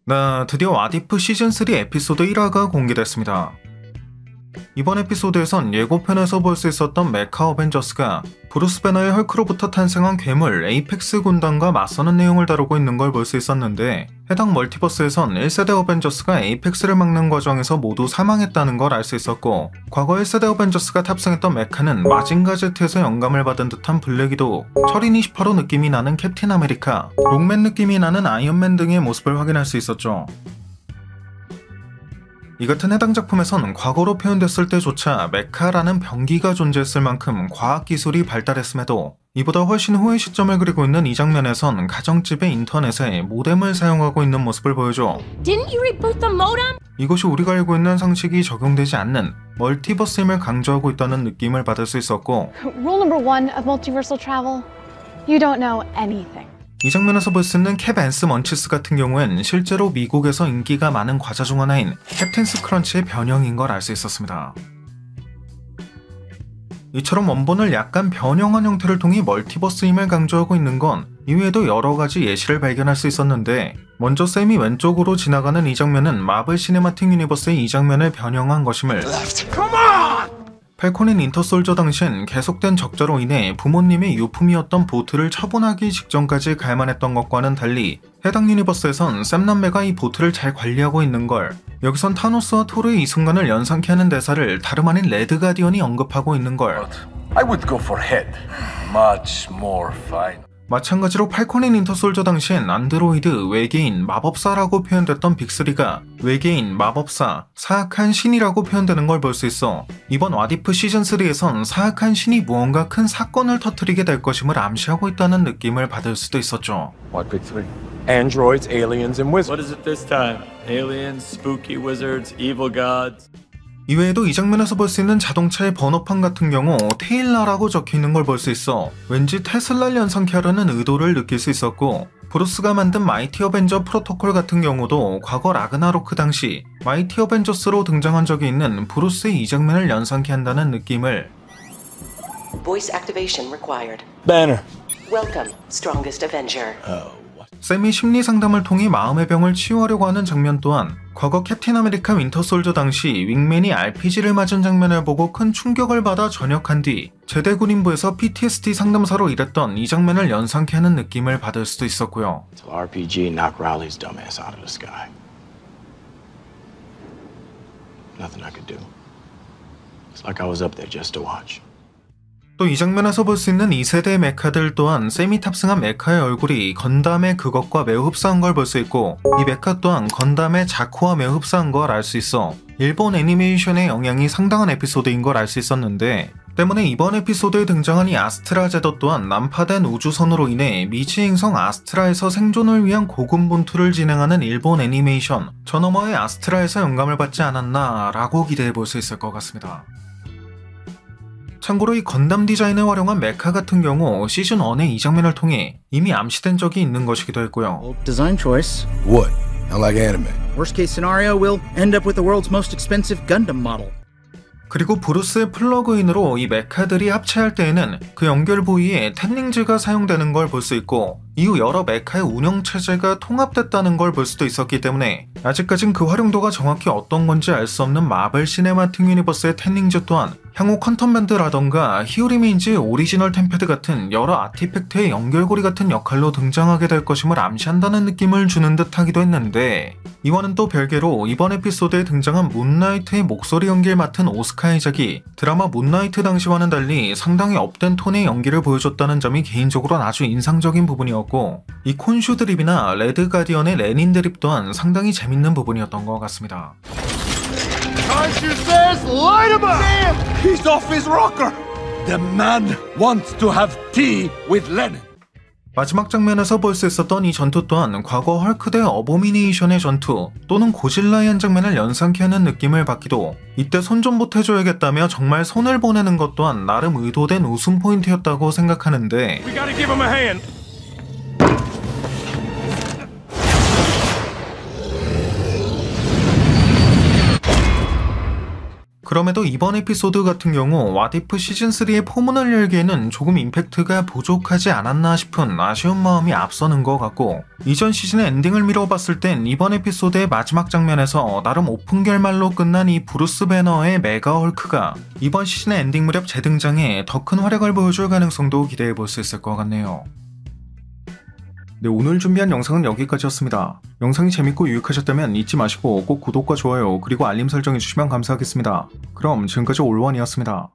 네, 드디어 왓이프 시즌3 에피소드 1화가 공개됐습니다. 이번 에피소드에선 예고편에서 볼 수 있었던 메카 어벤져스가 브루스 배너의 헐크로부터 탄생한 괴물 에이펙스 군단과 맞서는 내용을 다루고 있는 걸 볼 수 있었는데, 해당 멀티버스에선 1세대 어벤져스가 에이펙스를 막는 과정에서 모두 사망했다는 걸 알 수 있었고, 과거 1세대 어벤져스가 탑승했던 메카는 마징가 제트에서 영감을 받은 듯한 블랙위도우, 철인 28호 느낌이 나는 캡틴 아메리카, 롱맨 느낌이 나는 아이언맨 등의 모습을 확인할 수 있었죠. 이 같은 해당 작품에선 과거로 표현됐을 때조차 메카라는 병기가 존재했을 만큼 과학기술이 발달했음에도 이보다 훨씬 후의 시점을 그리고 있는 이 장면에선 가정집의 인터넷에 모뎀을 사용하고 있는 모습을 보여줘. Didn't you reboot the modem? 이것이 우리가 알고 있는 상식이 적용되지 않는 멀티버스임을 강조하고 있다는 느낌을 받을 수 있었고, Rule number 1 of multiversal travel: you don't know anything. 이 장면에서 볼 수 있는 캡 앤스 먼치스 같은 경우엔 실제로 미국에서 인기가 많은 과자 중 하나인 캡틴스 크런치의 변형인 걸 알 수 있었습니다. 이처럼 원본을 약간 변형한 형태를 통해 멀티버스임을 강조하고 있는 건 이외에도 여러가지 예시를 발견할 수 있었는데, 먼저 샘이 왼쪽으로 지나가는 이 장면은 마블 시네마틱 유니버스의 이 장면을 변형한 것임을, 팔콘인 인터솔저 당시엔 계속된 적자로 인해 부모님의 유품이었던 보트를 처분하기 직전까지 갈만했던 것과는 달리 해당 유니버스에선 샘남매가 이 보트를 잘 관리하고 있는 걸, 여기선 타노스와 토르의 이 순간을 연상케 하는 대사를 다름 아닌 레드 가디언이 언급하고 있는 걸. I would go for head. Much more fine. 마찬가지로 팔콘인 인터솔저 당시엔 안드로이드, 외계인, 마법사라고 표현됐던 빅3가 외계인, 마법사, 사악한 신이라고 표현되는 걸 볼 수 있어 이번 왓이프 시즌3에선 사악한 신이 무언가 큰 사건을 터뜨리게 될 것임을 암시하고 있다는 느낌을 받을 수도 있었죠. What big 3? Androids, aliens, and wizards. What is it this time? Aliens, spooky wizards, evil gods? 이외에도 이 장면에서 볼 수 있는 자동차의 번호판 같은 경우 테일라라고 적혀있는 걸 볼 수 있어 왠지 테슬라를 연상케 하려는 의도를 느낄 수 있었고, 브루스가 만든 마이티 어벤져 프로토콜 같은 경우도 과거 라그나로크 당시 마이티 어벤져스로 등장한 적이 있는 브루스의 이 장면을 연상케 한다는 느낌을. Voice activation required. Banner. Welcome, strongest Avenger. 샘이 심리 상담을 통해 마음의 병을 치유하려고 하는 장면 또한 과거 캡틴 아메리카 윈터 솔저 당시 윙맨이 RPG를 맞은 장면을 보고 큰 충격을 받아 전역한 뒤 제대 군인부에서 PTSD 상담사로 일했던 이 장면을 연상케 하는 느낌을 받을 수도 있었고요. RPG knocked Riley's dumbass out of the sky. Nothing I could do. It's like I was up there just to watch. 또 이 장면에서 볼 수 있는 2세대 메카들 또한 샘이 탑승한 메카의 얼굴이 건담의 그것과 매우 흡사한 걸 볼 수 있고, 이 메카 또한 건담의 자쿠와 매우 흡사한 걸 알 수 있어 일본 애니메이션의 영향이 상당한 에피소드인 걸 알 수 있었는데, 때문에 이번 에피소드에 등장한 이 아스트라 제더 또한 난파된 우주선으로 인해 미지 행성 아스트라에서 생존을 위한 고군분투를 진행하는 일본 애니메이션 저 너머의 아스트라에서 영감을 받지 않았나 라고 기대해 볼 수 있을 것 같습니다. 참고로 이 건담 디자인을 활용한 메카 같은 경우 시즌1의 이 장면을 통해 이미 암시된 적이 있는 것이기도 했고요. Design choice. What? I like anime. Worst case scenario, we'll end up with the world's most expensive Gundam model. 그리고 브루스의 플러그인으로 이 메카들이 합체할 때에는 그 연결 부위에 탭링즈가 사용되는 걸 볼 수 있고, 이후 여러 메카의 운영체제가 통합됐다는 걸 볼 수도 있었기 때문에 아직까진 그 활용도가 정확히 어떤 건지 알 수 없는 마블 시네마틱 유니버스의 탭링즈 또한 향후 컨텀밴드라던가 히어리메인즈의 오리지널 템패드 같은 여러 아티팩트의 연결고리 같은 역할로 등장하게 될 것임을 암시한다는 느낌을 주는 듯 하기도 했는데, 이와는 또 별개로 이번 에피소드에 등장한 문나이트의 목소리 연기를 맡은 오스카 아이작이 드라마 문나이트 당시와는 달리 상당히 업된 톤의 연기를 보여줬다는 점이 개인적으로는 아주 인상적인 부분이었고, 이 콘슈 드립이나 레드 가디언의 레닌 드립 또한 상당히 재밌는 부분이었던 것 같습니다. He's off his rocker. The man wants to have tea with Lenin. 마지막 장면에서 볼 수 있었던 이 전투 또한 과거 헐크 대 어보미네이션의 전투 또는 고질라의 한 장면을 연상케 하는 느낌을 받기도, 이때 손 좀 보태줘야겠다며 정말 손을 보내는 것 또한 나름 의도된 웃음 포인트였다고 생각하는데, We gotta give him a hand. 그럼에도 이번 에피소드 같은 경우 왓이프 시즌3의 포문을 열기에는 조금 임팩트가 부족하지 않았나 싶은 아쉬운 마음이 앞서는 것 같고, 이전 시즌의 엔딩을 미뤄봤을 땐 이번 에피소드의 마지막 장면에서 나름 오픈 결말로 끝난 이 브루스 배너의 메가 헐크가 이번 시즌의 엔딩 무렵 재등장해 더 큰 활약을 보여줄 가능성도 기대해볼 수 있을 것 같네요. 네, 오늘 준비한 영상은 여기까지였습니다. 영상이 재밌고 유익하셨다면 잊지 마시고 꼭 구독과 좋아요 그리고 알림 설정해주시면 감사하겠습니다. 그럼 지금까지 올원이었습니다.